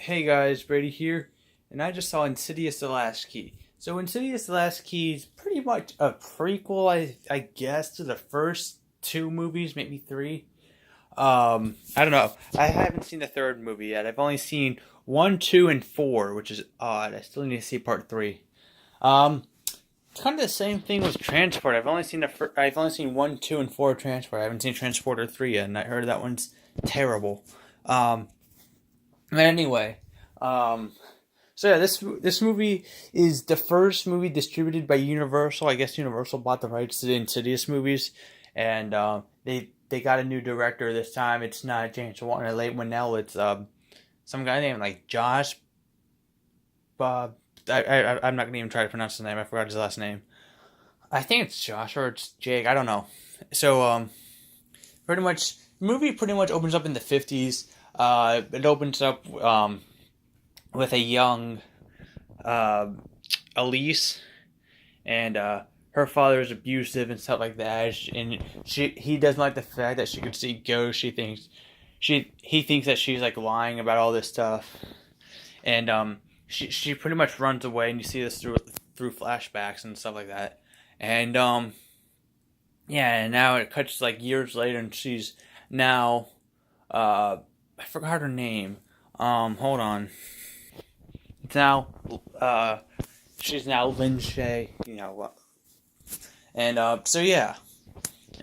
Hey guys, Brady here, and I just saw Insidious: The Last Key. So Insidious: The Last Key is pretty much a prequel, I guess, to the first two movies, maybe three. I don't know. I haven't seen the third movie yet. I've only seen one, two, and four, which is odd. I still need to see part three. Um, it's kind of the same thing with Transport. I've only seen one, two, and four of Transport. I haven't seen Transporter three yet, and I heard that one's terrible. Um, but anyway, um, so yeah, this movie is the first movie distributed by Universal. I guess Universal bought the rights to the Insidious movies, and they got a new director this time. It's not James Wan or Late Winnell. It's some guy named like Josh. Bob. I'm not gonna even try to pronounce his name. I forgot his last name. I think it's Josh or it's Jake. I don't know. So pretty much the movie pretty much opens up in the 50s. It opens up with a young uh, Elise, and her father is abusive and stuff like that. And he doesn't like the fact that she could see ghosts. He thinks that she's like lying about all this stuff, and she pretty much runs away. And you see this through flashbacks and stuff like that. And yeah, and now it cuts like years later, and she's now I forgot her name. Hold on. It's now she's now Lynn Shay. And so yeah,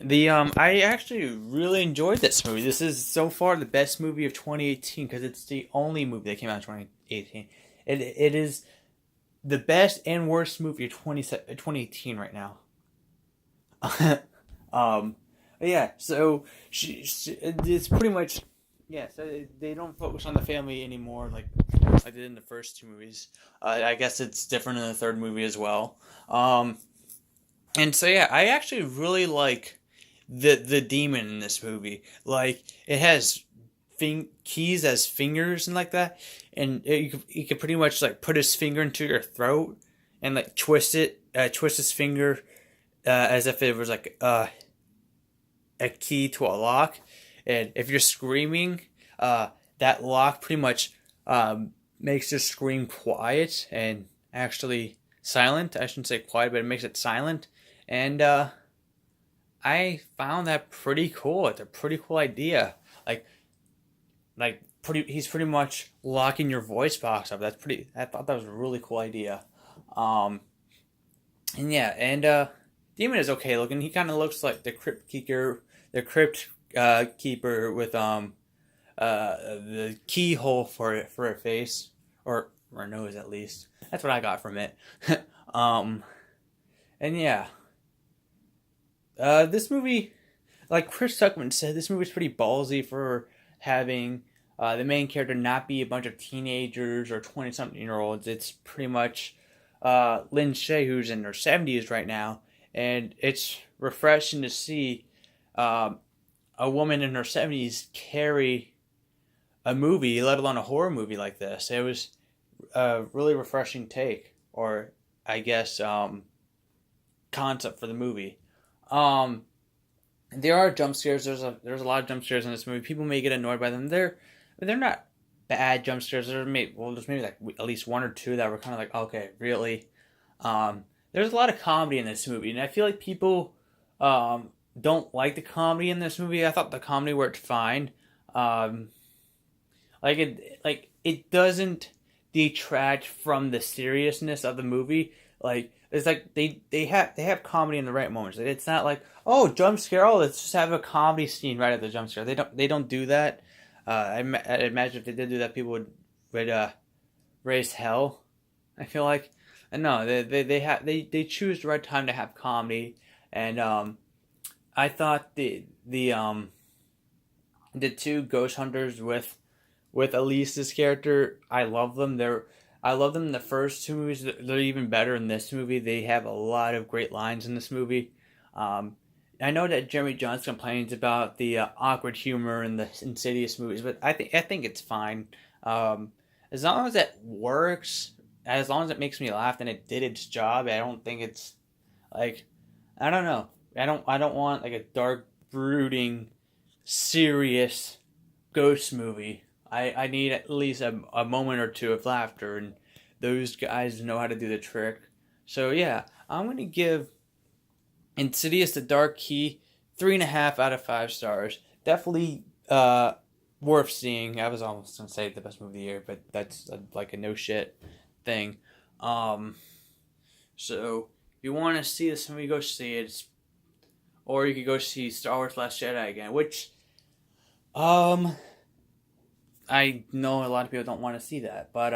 the I actually really enjoyed this movie. This is so far the best movie of 2018 because it's the only movie that came out in 2018. It is the best and worst movie of 2018 right now. um, yeah, so it's pretty much yeah. So they don't focus on the family anymore, like they did in the first two movies. I guess it's different in the third movie as well. And so yeah, I actually really like the demon in this movie. Like it has keys as fingers and like that, and you could pretty much like put his finger into your throat and like twist his finger as if it was like a key to a lock, and if you're screaming, that lock pretty much makes your scream quiet and actually silent. I shouldn't say quiet, but it makes it silent, and I found that pretty cool. It's a pretty cool idea. He's pretty much locking your voice box up. I thought that was a really cool idea. Um, and yeah, and Demon is okay looking. He kind of looks like the crypt keeper with the keyhole for a face or a nose at least. That's what I got from it. um, and yeah, this movie, like Chris Tuckman said, this movie's pretty ballsy for having the main character not be a bunch of teenagers or 20-something-year-olds. It's pretty much Lynn Shay, who's in her 70s right now, and it's refreshing to see a woman in her 70s carry a movie, let alone a horror movie like this. It was a really refreshing take, or I guess concept for the movie. Um, there are jump scares. There's a lot of jump scares in this movie. People may get annoyed by them. They're not bad jump scares. There's maybe like at least one or two that were kind of like, okay, really. There's a lot of comedy in this movie, and I feel like people don't like the comedy in this movie. I thought the comedy worked fine. Um, it doesn't detract from the seriousness of the movie. Like it's like they have comedy in the right moments. It's not like, oh, jump scare, oh, let's just have a comedy scene right at the jump scare. They don't do that. I imagine if they did do that, people would raise hell. I feel like, and no, they choose the right time to have comedy, and I thought the two ghost hunters with Elise's character, I love them. I love them in the first two movies. They're even better in this movie. They have a lot of great lines in this movie. Um, I know that Jeremy Johnson complains about the awkward humor in the Insidious movies, but I think it's fine. As long as it works, as long as it makes me laugh, and it did its job. I don't think it's like, I don't know. I don't want like a dark, brooding, serious ghost movie. I need at least a moment or two of laughter, and those guys know how to do the trick. So yeah, I'm gonna give Insidious: The Dark Key 3.5 out of 5 stars. Definitely worth seeing. I was almost gonna say the best movie of the year, but that's like a no shit thing. Um, so if you want to see this movie, go see it. Or you could go see Star Wars: Last Jedi again, which um I know a lot of people don't want to see that, but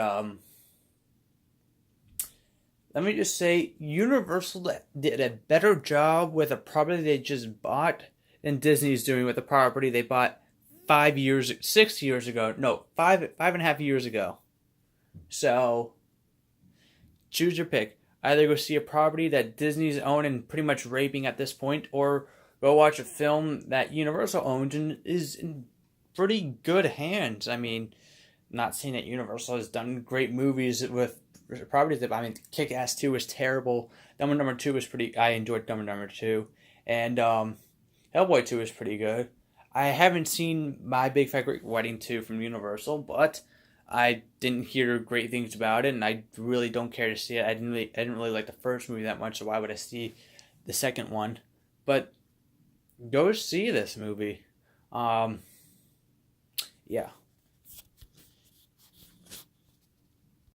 let me just say, Universal did a better job with a property they just bought than Disney's doing with the property they bought 5 years, 6 years ago. No, 5.5 years ago. So choose your pick. Either go see a property that Disney's owned and pretty much raping at this point, or go watch a film that Universal owns and is in pretty good hands. I mean, not saying that Universal has done great movies with properties that, I mean, Kick Ass 2 was terrible. Dumb and Dumber 2 was pretty, I enjoyed Dumb and Dumber 2. And Hellboy 2 is pretty good. I haven't seen My Big Fat Greek Wedding 2 from Universal, but I didn't hear great things about it, and I really don't care to see it. I didn't really like the first movie that much, so why would I see the second one? But go see this movie. Yeah.